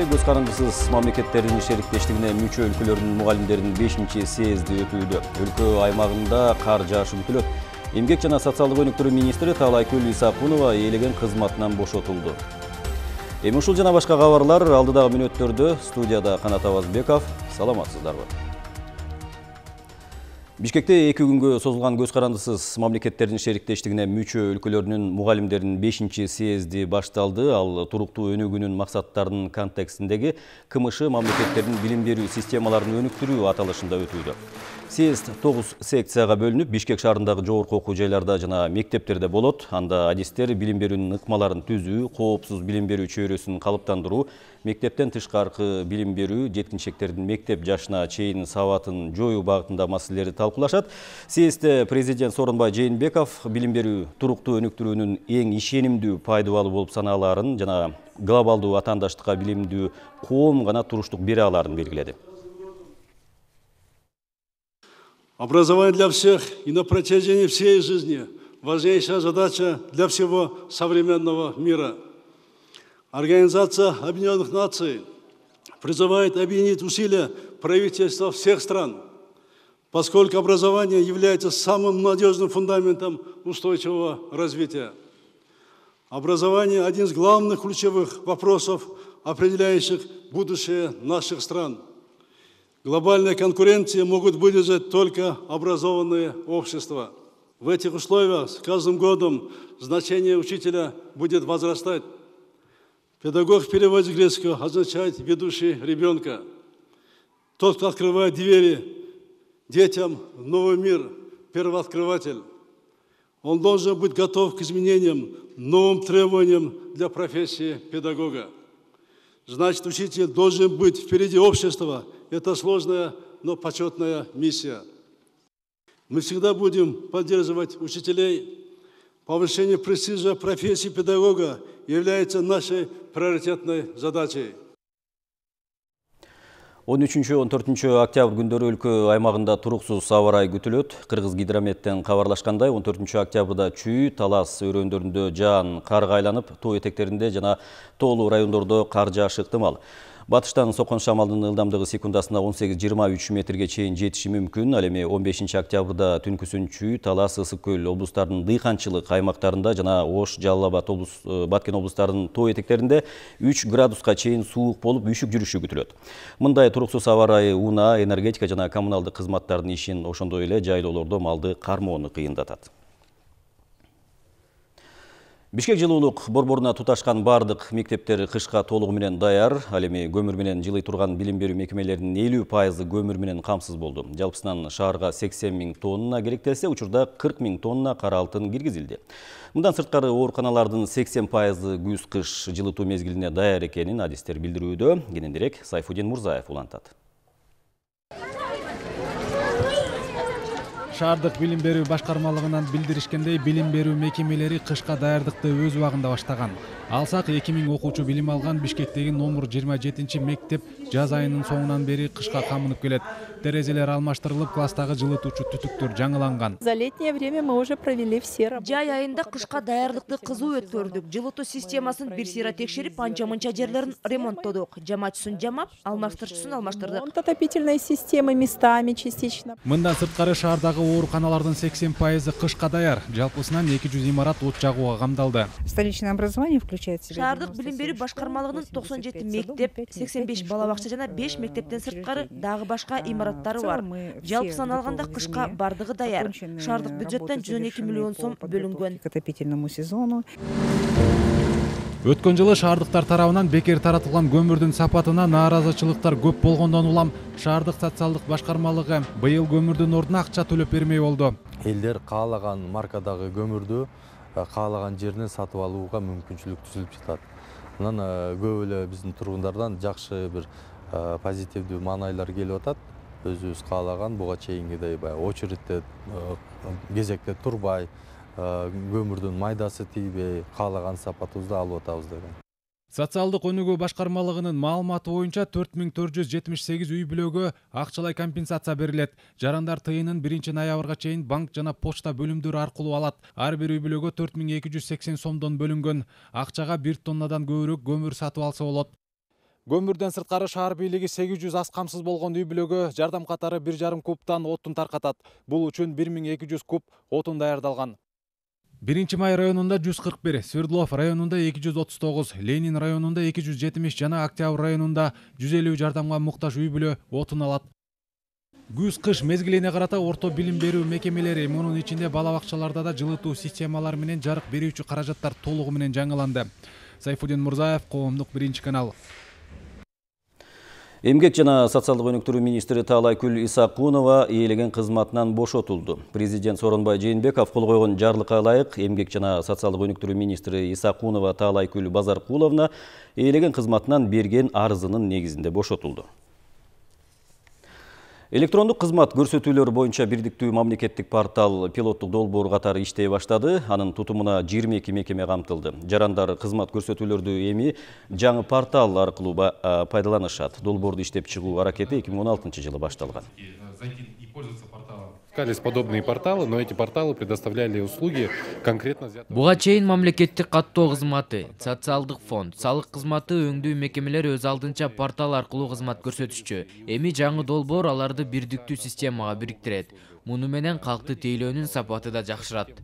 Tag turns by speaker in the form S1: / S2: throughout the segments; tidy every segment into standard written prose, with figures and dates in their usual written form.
S1: көз карандысыз мамлекеттердин шериктештигине мүчө өлкөлөрдүн мугалимдеринин 5-чи съезди өтүүдө. Өлкө аймагында кар жаашы күтүлөт. Эмгек жана социалдык өнүктүрүү министри Таалайкүл Исакунова ээлеген кызматынан бошотулду. Эми ушул жана башка кабарлар алдыдагы мүнөттөрдө. Студияда Канат Абазбеков. Саламатсыздарбы? Бишкекте 2 күнгө созулган көз карандысыз мамлекеттердин шериктештигине мүчө өлкөлөрүнүн мугалимдеринин 5-чи съезди башталды. Ал туруктуу өнүгүүнүн максаттарынын контекстиндеги КМШ мамлекеттердин билим берүү системаларын өнүктүрүү аталышында өтүүдө. Съезд 9 секцияга бөлүнүп, Бишкек шаарындагы жогорку окуу жайларда жана мектептерде болот. Анда адистер билим берүүнүн ыкмаларын түзүү, коопсуз билим берүү чөйрөсүн калыптандыруу, мектептен тышкаркы билим берүү, жеткинчектердин мектеп жашына чейин сабатын жоюу багытында маселелерди талкуулашат. Съездде президент Сооронбай Жээнбеков билим берүү туруктуу өнүктүрүүнүн эң ишенимдүү пайдубалы болуп саналаарын жана глобалдуу атаандаштыкка билимдүү коом гана туруштук бере аларын белгиледи.
S2: Образование для всех и на протяжении всей жизни – важнейшая задача для всего современного мира. Организация Объединенных Наций призывает объединить усилия правительства всех стран, поскольку образование является самым надежным фундаментом устойчивого развития. Образование – один из главных ключевых вопросов, определяющих будущее наших стран. Глобальной конкуренции могут выдержать только образованные общества. В этих условиях с каждым годом значение учителя будет возрастать. Педагог в переводе с греческого означает «ведущий ребенка». Тот, кто открывает двери детям в новый мир, первооткрыватель. Он должен быть готов к изменениям, новым требованиям для профессии педагога. Значит, учитель должен быть впереди общества. Это сложная, но почетная миссия. Мы всегда будем поддерживать учителей. Повышение престижа профессии педагога является нашей приоритетной задачей.
S1: 13-14 октябрь күндөрү өлкө аймагында туруксуз аба ырайы күтүлөт. Кыргыз гидрометтен кабарлашкандай, 14 октябрда Чүй, Талас өрөөндөрүндө жаан карга айланып, тоо этектеринде жана тоолуу райондордо кар жаашы ыктымал. Батыштан сокон шамалдын ылдамдыгы секундасына 18-23 метрге чейин жетиши мүмкүн. Ал эми 15 октябрда түнкүсүн Чүй, Талас, Ысык көл облустарынын дыйканчылык аймактарында жана Ош, Жалал Абад, Баткен облустарынын тоо этектеринде 3 градуска чейин суук болуп, үшүк жүрүшү күтүлөт. Мындай туруксуз аба ырайы унаа, энергетика жана коммуналдык кызматтардын ишин, ошондой эле жайлоолордо малды кармоону кыйындатат. Бишкек жылуулук борборуна туташкан бардык мектептер кышка толугу менен даяр. Ал эми көмүр менен жылый турган билим берүү мекемелеринин 50% көмүр менен камсыз болду. Жалпысынан шаарга 80 000 тонна керектелсе, учурда 40 000 тонна кара алтын киргизилди. Мындан сырткары ооруканалардын 80% күз-кыш жылытуу мезгилине даяр экенин адистер билдирүүдө. Кененирээк Сайфудин Мурзаев улантат.
S3: Шаардык билим берүү башкармалыгынан билдиришкендей, билим берүү мекемелери кышка даярдыкты өз убагында баштаган. Алсак 2000 окуучу билим алган Бишкектеги номер 27 мектеп жаз айынын соңунан бери кышка камынып келет. Терезелер алмаштырылып, класстагы жылытуучу түтүктөр жаңыланган.
S4: За летнее время мы уже провели все работы.
S5: Жай айында кышка даярдыкты кызуу өткөрдүк. Жылытуу системасын бир сыйра текшерип, анча-мынча жерлерин ремонттодук. Жамачысын жамап, алмаштырчысын алмаштырдык.
S4: Отопительной системы местами частично.
S3: Мындан сырткары шаардагы ооруканалардын 80% кышка даяр. Жалпысынан 200 имарат от жагууга камдалды.
S4: Столичное образование включает в себя.
S5: Шаардык билим берүү башкармалыгынын 97 мектеп, 85 бала бакча жана 5 мектептен сырткары дагы башка имараттары бар. Жалпысынан алганда кышка бардыгы даяр. Шаардык бюджеттен 112 миллион сом бөлүнгөн.
S4: К отопительному сезону.
S3: Өткөн жылы шаардыктар тарабынан бекер таратылган көмүрдүн сапатына нааразычылыктар көп болгондон улам шаардык социалдык башкармалыгы быйыл көмүрдүн ордуна акча төлөп бермей болду.
S6: Элдер каалаган маркадагы көмүрдү каалаган жеринен сатып алууга мүмкүнчүлүк түзүлүп жатат. Анан көп эле биздин тургундардан жакшы бир позитивдүү маанайлар келип атат. Өзүбүз каалаган буга чейингидей очередте кезекте турбай, көмүрдүн майдасы тийбей, каалаган сапатыбызды алып атабыз деген.
S3: Социалдык өнүгүү башкармалыгынын маалыматы боюнча 4478 үй бүлөгө акчалай компенсация берилет. Жарандар тыйынын 1 ноябрга чейин банк жана почта бөлүмдөрү аркылуу алат. Ар бир үй бүлөгө 4280 сомдон бөлүнгөн. Акчага 1 тоннадан көбүрөөк көмүр сатып алса болот. Көмүрдөн сырткары шаар бийлиги 800 аз камсыз болгон үй бүлөгө жардам катары 1,5 кубтан отун таркатат. Бул үчүн 1200 куб отун даярдалган. 1-Май районунда 141, Свердлов районунда 239, Ленин районунда 270 жана Октябрь районунда 150 жардамга муктаж үй бүлө отун алат. Күз-кыш мезгилине карата орто билим берүү мекемелери, мунун ичинде бала бакчаларда да жылытуу системалары менен жарык берүүчү каражаттар толугу менен жаңыланды. Сайфудин Мурзаев, Коомдук 1-канал.
S1: Эмгек жана социалдык өнүктүрүү министри Таалайкүл Исакунова ээлеген кызматынан бошотулду. Президент Сооронбай Жээнбеков кол койгон жарлыкка ылайык эмгек жана социалдык өнүктүрүү министри Исакунова Таалайкүл Базаркуловна ээлеген кызматынан берген арызынын негизинде бошотулду. Электрондук кызмат көрсөтүүлөр боюнча бирдиктүү мамлекеттик портал пилоттук долбоор катары иштей баштады. Анын тутумуна 22 мекеме камтылды. Жарандар кызмат көрсөтүүлөрдү эми жаңы портал аркылуу пайдаланышат. Долбоорду иштеп чыгуу аракети 2016-жылы башталган.
S7: Искались подобные порталы, но эти порталы предоставляли услуги конкретно.
S8: Буга чейин мамлекеттик каттоо кызматы, социалдык фонд, салык кызматы өңдүү мекемелер өз алдынча портал аркылуу кызмат көрсөтүшчү. Эми жаңы долбоор аларды бирдиктүү системага бириктирет. Муну менен калкты тейлөөнүн сапаты да жакшырат.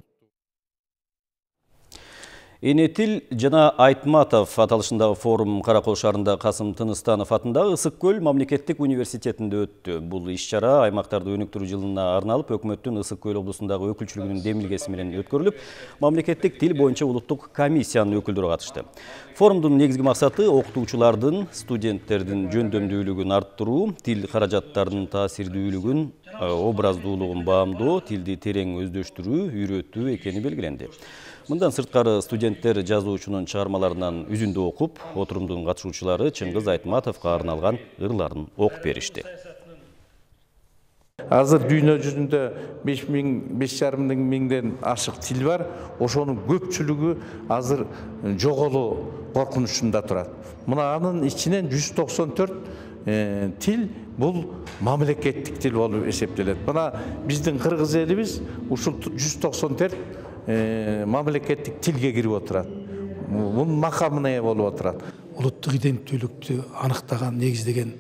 S1: Энетил жана Айтматов аталышындагы форум Каракол шаарында Касым Тыныстанов атындагы Ысык көл мамлекеттик университетинде өттү. Бул иш-чара аймактарды өнүктүрүү жылына арналып, өкмөттүн Ысык көл облусундагы өкүлчүлүгүнүн демилгеси менен өткөрүлүп, мамлекеттик тил боюнча улуттук комиссиянын өкүлдөрү катышты. Форумдун негизги максаты окутуучулардын, студенттердин жөндөмдүүлүгүн арттыруу, тил каражаттарынын таасирдүүлүгүн, образдуулугун баамдоо, тилди терең өздөштүрүү, үйрөтүү экени белгиленди. Мындан сырткары студенттер жазуучунун чыгармаларынан үзүндү окуп, отурумдун катышуучулары Чыңгыз Айтматовго арналган ырларын окуп беришти.
S9: Азыр дүйнө жүзүндө 5,5 миңден ашык тил бар. Ошонун көпчүлүгү азыр жоголуу коркунучунда турат. Мына анын ичинен 194 тил бул мамлекеттик тил болуп эсептелет. Мына биздин кыргыз элибиз ушул 194 мамлекеттик тилге кирип отурат. Мунун макамына ээ болуп отурат.
S10: Улуттук иденттүүлүктү аныктаган, негиздеген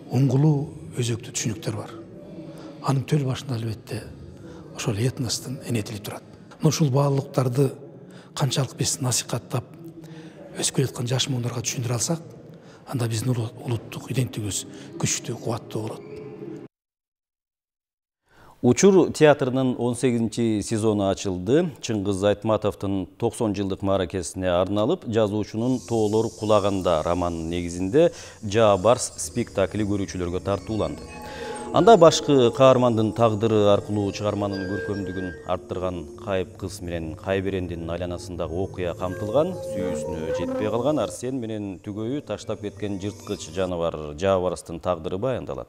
S10: уңгулуу өзөктүү түшүнүктөр бар. Анын төл башында албетте ошол этностун энетили турат. Ушул баалуулуктарды канчалык биз насихаттап өсүп келаткан жаш муундарга түшүндүрө алсак, анда биздин улуттук иденттүүлүгүбүз күчтүү, кубаттуу болот.
S1: Учур театрынын 18-ci сезону ачылды. Чыңгыз Айтматовдун 90 жылдык мааракесине арналып, жазуучунун Тоолор кулаганда романынын негизинде Жаа барс спектакли көрүүчүлөргө тартууланды. Анда башкы каармандын тагдыры аркылуу чыгарманын көркөмдүгүн арттырган кайып кыз менен Кайберендин айланасындагы окуя камтылган, сүйүүсүнө жетпей калган Арсен менен Түгөйү таштап кеткен жырткыч жаныбар Жаа барстын тагдыры баяндалат.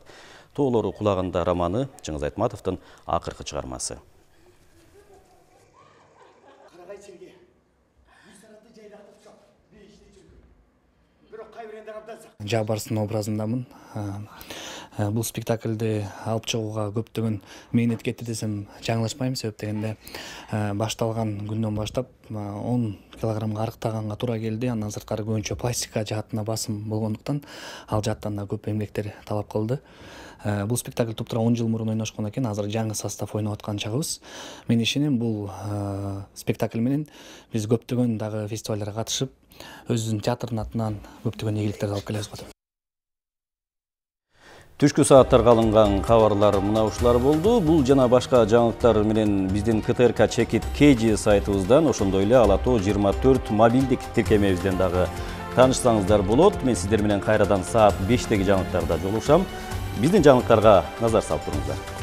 S1: Тоолору кулаганда романы Чыңгыз Айтматовдун акыркы чыгармасы.
S11: Жаа барстын образындамын. Бул спектакльди алып чыгууга көптөгөн мээнет кетти десем жаңылышпайм. Себеп дегенде башталган күндөн баштап 10 килограммга арыктаганга туура келди. Андан сырткары көбүнчө пластика жаатына басым болгондуктан ал жааттан да көп эмгектер талап кылды. Бул спектакль туптура 10 жыл мурун ойношкон экен. Азыр жаңы состав ойноп аткан чагыбыз. Мен ишенем, бул спектакль менен биз көптөгөн дагы фестивалдарга катышып, өзүбүздүн театрдын атынан көптөгөн ийгиликтерди алып келебиз го деп.
S1: Түшкү сааттарга алынган кабарлар мына ушулар болду. Бул жана башка жаңылыктар менен биздин КТРК Чекит KG сайтыбыздан, ошондой эле Алато 24 мобилдик тиркемебизден дагы таанышсаңыздар болот. Мен сиздер менен кайрадан саат 5-теги жаңылыктарда жолугушам. Биздин жаңылыктарга назар салып туруңуздар.